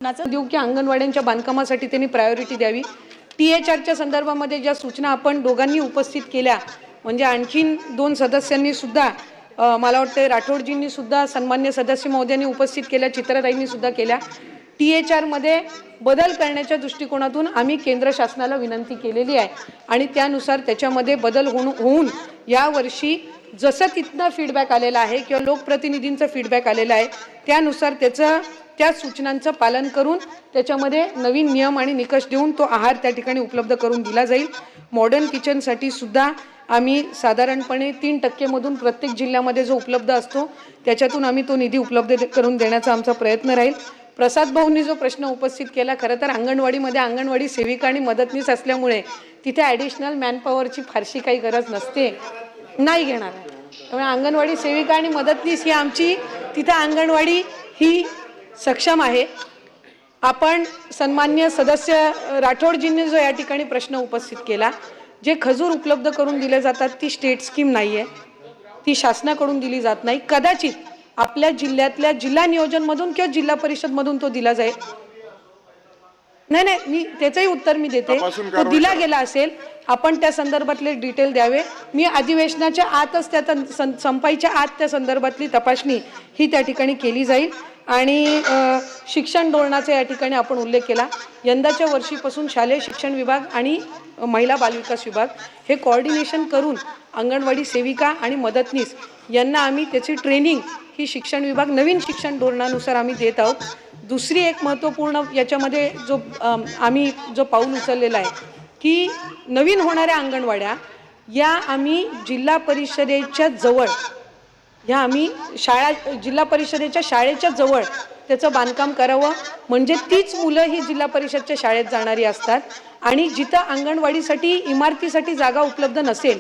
शासनाचं देऊ की अंगणवाड्यांच्या बांधकामासाठी त्यांनी प्रायोरिटी द्यावी। THRच्या संदर्भामध्ये ज्या सूचना आपण दोघांनी उपस्थित केल्या, म्हणजे आणखीन 2 सदस्यांनी सुद्धा मला वाटतं राठोडजींनी सुद्धा, सन्मान्य सदस्य महोदयांनी उपस्थित केल्या, चित्रताईंनी सुद्धा केल्या। THR मध्ये बदल करण्याच्या दृष्टिकोनातून आम्ही केंद्र शासनाला विनंती केलेली आहे आणि त्यानुसार त्याच्यामध्ये बदल होऊन यावर्षी जसं तिथनं फीडबॅक आलेला आहे किंवा लोकप्रतिनिधींचा फीडबॅक आलेला आहे त्यानुसार त्या सूचनांचं पालन करून त्याच्यामध्ये नवीन नियम आणि निकष देऊन तो आहार त्या ठिकाणी उपलब्ध करून दिला जाईल। मॉडर्न किचनसाठी सुद्धा आम्ही साधारणपणे 3% मधून प्रत्येक जिल्ह्यामध्ये जो उपलब्ध असतो त्याच्यातून आम्ही तो निधी उपलब्ध करून देण्याचा आमचा प्रयत्न राहील। प्रसाद भाऊंनी जो प्रश्न उपस्थित केला, खरं तर अंगणवाडीमध्ये अंगणवाडी सेविका आणि मदतनीस असल्यामुळे तिथे ॲडिशनल मॅनपॉवरची फारशी काही गरज नसते, नाही घेणार आहे। त्यामुळे अंगणवाडी सेविका आणि मदतनीस ही आमची तिथे अंगणवाडी ही सक्षम आहे। आपण सन्मान्य सदस्य राठोडजींनी जो या ठिकाणी प्रश्न उपस्थित केला, जे खजूर उपलब्ध करून दिले जातात ती स्टेट स्कीम नाही आहे, ती शासनाकडून दिली जात नाही। कदाचित आपल्या जिल्ह्यातल्या जिल्हा नियोजनमधून किंवा जिल्हा परिषदमधून तो दिला जाईल। नाही, मी त्याचंही उत्तर मी देते, तो दिला गेला असेल, आपण त्या संदर्भातले डिटेल द्यावे। मी अधिवेशनाच्या आतच त्या संपायच्या आत त्या संदर्भातली तपासणी ही त्या ठिकाणी केली जाईल। आणि शिक्षण धोरणाचा या ठिकाणी आपण उल्लेख केला, यंदाच्या वर्षीपासून शालेय शिक्षण विभाग आणि महिला बालविकास विभाग हे कोऑर्डिनेशन करून अंगणवाडी सेविका आणि मदतनीस यांना आम्ही त्याची ट्रेनिंग ही शिक्षण विभाग नवीन शिक्षण धोरणानुसार आम्ही देत आहोत। दुसरी एक महत्त्वपूर्ण याच्यामध्ये आम्ही जो पाऊल उचललेला आहे की नवीन होणाऱ्या अंगणवाड्या या आम्ही जिल्हा परिषदेच्या जवळ, ह्या आम्ही जिल्हा परिषदेच्या शाळेच्या जवळ त्याचं बांधकाम करावं, म्हणजे तीच मुलं ही जिल्हा परिषदच्या शाळेत जाणारी असतात। आणि जिथं अंगणवाडीसाठी इमारतीसाठी जागा उपलब्ध नसेल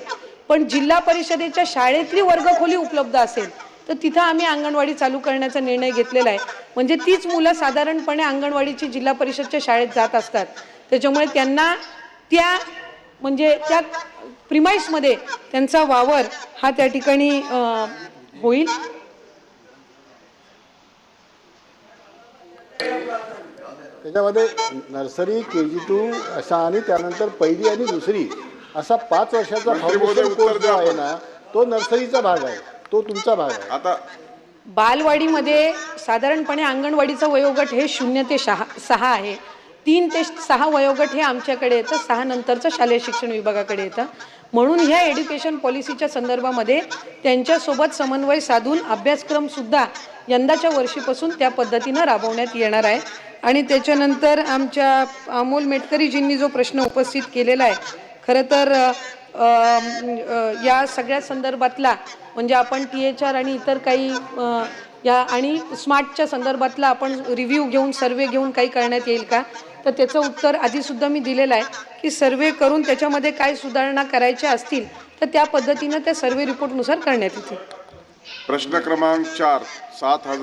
पण जिल्हा परिषदेच्या शाळेतली वर्गखोली उपलब्ध असेल तर तिथं आम्ही अंगणवाडी चालू करण्याचा निर्णय घेतलेला आहे। म्हणजे तीच मुलं साधारणपणे अंगणवाडीची जिल्हा परिषदच्या शाळेत जात असतात, त्याच्यामुळे त्यांना त्या प्रिमाइसमध्ये त्यांचा वावर हा त्या ठिकाणी होईल। त्याच्यामध्ये नर्सरी, KG2 असा आणि त्यानंतर पहिली आणि दुसरी असा 5 वर्षाचा फाउंडेशन कोर्स जो आहे ना, तो नर्सरीचा भाग आहे, तो तुमचा भाग आहे। आता बालवाडीमध्ये साधारणपणे अंगणवाडीचं वयोगट हे 0 ते 6 आहे, 3 ते 6 वयोगट हे आमच्याकडे येतं, 6 नंतरचं शालेय शिक्षण विभागाकडे येतं। म्हणून ह्या एज्युकेशन पॉलिसीच्या संदर्भामध्ये त्यांच्यासोबत समन्वय साधून अभ्यासक्रम सुद्धा यंदाच्या वर्षीपासून त्या पद्धतीनं राबवण्यात येणार आहे। आणि त्याच्यानंतर आमच्या अमोल मेटकरीजींनी जो प्रश्न उपस्थित केलेला आहे, खरं तर या सगळ्या संदर्भातला म्हणजे आपण THR आणि इतर काही या आणि स्मार्टच्या संदर्भातला आपण रिव्ह्यू घेऊन सर्वे घेऊन काही करण्यात येईल का, तर त्याचं उत्तर आधीसुद्धा मी दिलेलं आहे की सर्वे करून त्याच्यामध्ये काय सुधारणा करायच्या असतील तर त्या पद्धतीनं त्या सर्वे रिपोर्टनुसार करण्यात येतील। प्रश्न क्रमांक 4, 7,000